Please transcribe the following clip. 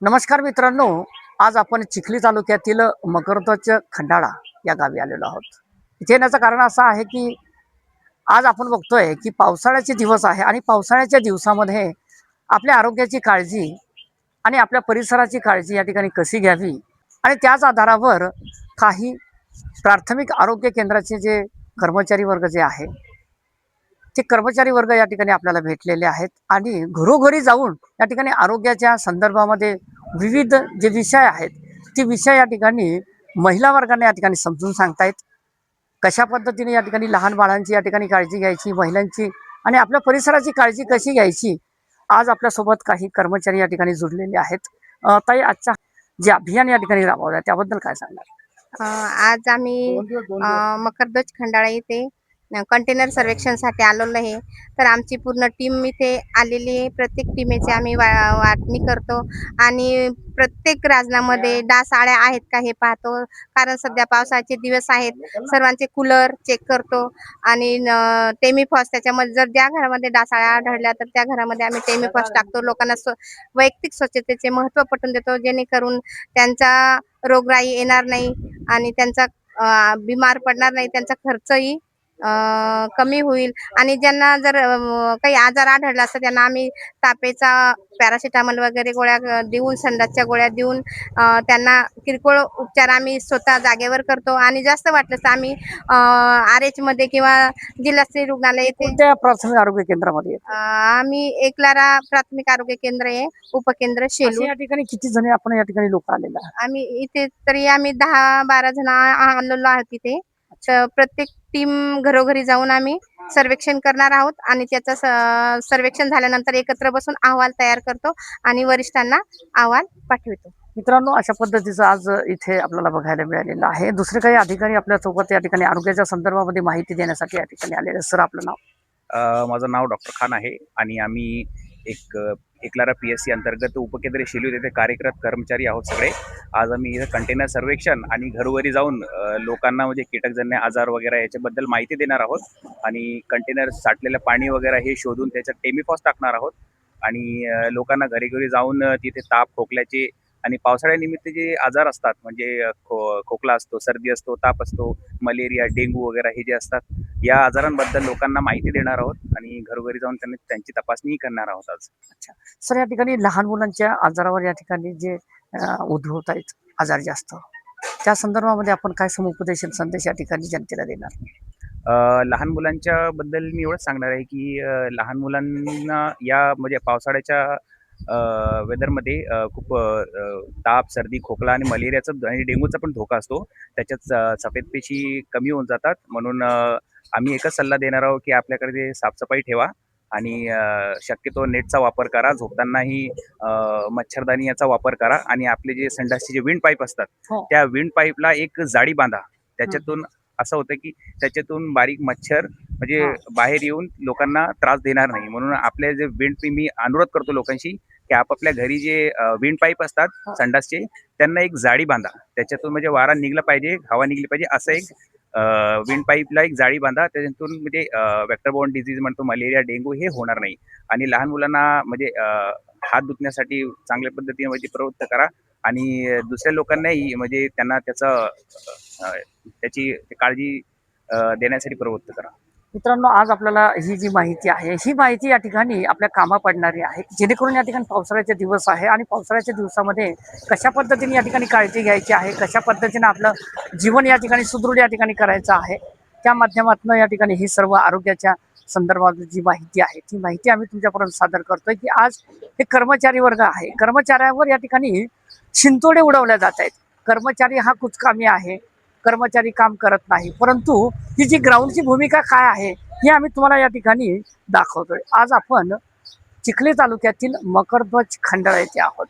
नमस्कार मित्रांनो, आज आपण चिखली तालुक्यातील मकरध्वज खंडाळा या गावी आलेलो आहोत. इथे येण्याचं कारण असं आहे की आज आपण बघतोय की पावसाळ्याचे दिवस आहे आणि पावसाळ्याच्या दिवसामध्ये आपल्या आरोग्याची काळजी आणि आपल्या परिसराची काळजी या ठिकाणी कशी घ्यावी आणि त्याच आधारावर काही प्राथमिक आरोग्य केंद्राचे जे कर्मचारी वर्ग जे आहे ते कर्मचारी वर्ग या ठिकाणी आपल्याला भेटलेले आहेत आणि घरोघरी जाऊन या ठिकाणी आरोग्याच्या संदर्भामध्ये विविध जे विषय आहेत ते विषय या ठिकाणी महिला वर्गाने या ठिकाणी समजून सांगतायत. कशा पद्धतीने या ठिकाणी लहान बाळांची या ठिकाणी काळजी घ्यायची, महिलांची आणि आपल्या परिसराची काळजी कशी घ्यायची, आज आपल्यासोबत काही कर्मचारी या ठिकाणी जुडलेले आहेत. ताई, आजचा जे अभियान या ठिकाणी राबवलं त्याबद्दल काय सांगणार? आज आम्ही मकरध्वज खंडाळा येथे कंटेनर सर्वेक्षणसाठी आलेलो आहे. तर आमची पूर्ण टीम इथे आलेली आहे. प्रत्येक टीमेची आम्ही वाटणी करतो आणि प्रत्येक राजनामध्ये डास आळ्या आहेत का हे पाहतो. कारण सध्या पावसाचे दिवस आहेत. सर्वांचे कूलर चेक करतो आणि टेमिफॉस त्याच्यामध्ये जर ज्या घरामध्ये डास आळ्या आढळल्या तर त्या घरामध्ये आम्ही टेमिफॉस टाकतो. लोकांना वैयक्तिक स्वच्छतेचे महत्त्व पटवून देतो, जेणेकरून त्यांचा रोगराई येणार नाही आणि त्यांचा बिमार पडणार नाही, त्यांचा खर्चही कमी होईल. आणि ज्यांना जर काही आजार आढळला असता त्यांना आम्ही तापेचा पॅरासिटामॉल वगैरे गोळ्या देऊन, संडासच्या गोळ्या देऊन त्यांना किरकोळ उपचार आम्ही स्वतः जागेवर करतो. आणि जास्त वाटलं तर आम्ही RH मध्ये किंवा जिल्हास्तरीय रुग्णालय येथे कोणत्या प्राथमिक आरोग्य केंद्रामध्ये येतं? आम्ही एकलारा प्राथमिक आरोग्य केंद्र आहे, उपकेंद्र शेलू. या ठिकाणी किती जण आपण या ठिकाणी लोक आलेले आहेत? आम्ही इथे तरी आम्ही 10-12 जण आलेलो आहोत तिथे. तर प्रत्येक टीम घरोघरी जाऊन आम्ही सर्वेक्षण करणार आहोत आणि त्याचं सर्वेक्षण झाल्यानंतर एकत्र बसून अहवाल तयार करतो आणि वरिष्ठांना अहवाल पाठवतो. मित्रांनो, अशा पद्धतीचं आज इथे आपल्याला बघायला मिळालेलं आहे. दुसरे काही अधिकारी आपल्या सोबत या ठिकाणी आरोग्याच्या संदर्भामध्ये माहिती देण्यासाठी या ठिकाणी आलेले. सर, आपलं नाव? माझं नाव डॉक्टर खान आहे आणि आम्ही एक एकलारा PSC अंतर्गत उपकेंद्र शेलू येथे कार्यरत कर्मचारी आहोत सगळे. आज आम्ही इथं कंटेनर सर्वेक्षण आणि घरोघरी जाऊन लोकांना म्हणजे कीटकजन्य आजार वगैरे याच्याबद्दल माहिती देणार आहोत आणि कंटेनर साठलेलं पाणी वगैरे हे शोधून त्याच्यात टेमिफॉस टाकणार आहोत आणि लोकांना घरी घरी जाऊन तिथे ताप, खोकल्याचे आणि पावसाळ्यानिमित्त जे आजार असतात म्हणजे खोकला असतो, सर्दी असतो, ताप असतो, मलेरिया, डेंग्यू वगैरे हे जे असतात, या आजारांबद्दल लोकांना माहिती देणार आहोत आणि घरोघरी जाऊन त्यांची तपासणी करणार आहोत आज. अच्छा सर, या ठिकाणी लहान मुलांच्या आजारावर या ठिकाणी जे उद्भवत आहेत आजार जास्त, त्या संदर्भामध्ये आपण काय समुपदेशन संदेश या ठिकाणी जनतेला देणार? लहान मुलांच्या बद्दल मी एवढंच सांगणार आहे की लहान मुलांना या म्हणजे पावसाळ्याच्या वेदरमध्ये खूप ताप, सर्दी, खोकला आणि मलेरियाचा आणि डेंग्यूचा पण धोका असतो. त्याच्यात सफेद पेशी कमी होऊन जातात. म्हणून आम्ही एकच सल्ला देणार आहोत की आपल्याकडे साफसफाई ठेवा आणि शक्यतो नेटचा वापर करा. झोपतानाही मच्छरदाणी याचा वापर करा आणि आपले जे संडासचे जे विंड पाईप असतात त्या विंड पाईपला एक जाळी बांधा. त्याच्यातून असं होतं की त्याच्यातून बारीक मच्छर म्हणजे बाहेर येऊन लोकांना त्रास देणार नाही. म्हणून आपले जे विंड मी अनुरोध करतो लोकांशी की आपापल्या घरी जे विंड पाईप असतात संडासचे त्यांना एक जाळी बांधा. त्याच्यातून म्हणजे वारा निघला पाहिजे, हवा निघली पाहिजे, असं एक विंड पाईपला एक जाळी बांधा. त्याच्यातून म्हणजे व्हेक्टर डिझीज म्हणतो, मलेरिया, डेंग्यू हे होणार नाही. आणि लहान मुलांना म्हणजे हात धुतण्यासाठी चांगल्या पद्धतीने म्हणजे प्रवृत्त करा आणि दुसऱ्या लोकांनाही म्हणजे त्यांना त्याची काळजी देण्यासाठी प्रवृत्त करा. मित्रांनो, आज आपल्याला ही जी माहिती आहे ही माहिती या ठिकाणी आपल्या कामा पडणारी आहे, जेणेकरून या ठिकाणी पावसाळ्याचे दिवस आहे आणि पावसाळ्याच्या दिवसामध्ये कशा पद्धतीने या ठिकाणी काळजी घ्यायची आहे, कशा पद्धतीने आपलं जीवन या ठिकाणी सुदृढ या ठिकाणी करायचं आहे, त्या माध्यमातून या ठिकाणी ही सर्व आरोग्याच्या संदर्भात जी माहिती आहे ती माहिती आम्ही तुमच्यापर्यंत सादर करतोय की आज हे कर्मचारी वर्ग आहे, कर्मचाऱ्यावर या ठिकाणी शिंतोडे उडवल्या जात आहेत. कर्मचारी हा कुचकामी आहे, कर्मचारी काम करत नाही, परंतु ही जी ग्राउंडची भूमिका काय आहे ही आम्ही तुम्हाला या ठिकाणी दाखवतोय. आज आपण चिखली तालुक्यातील मकरध्वज खंडाळा येथे आहोत.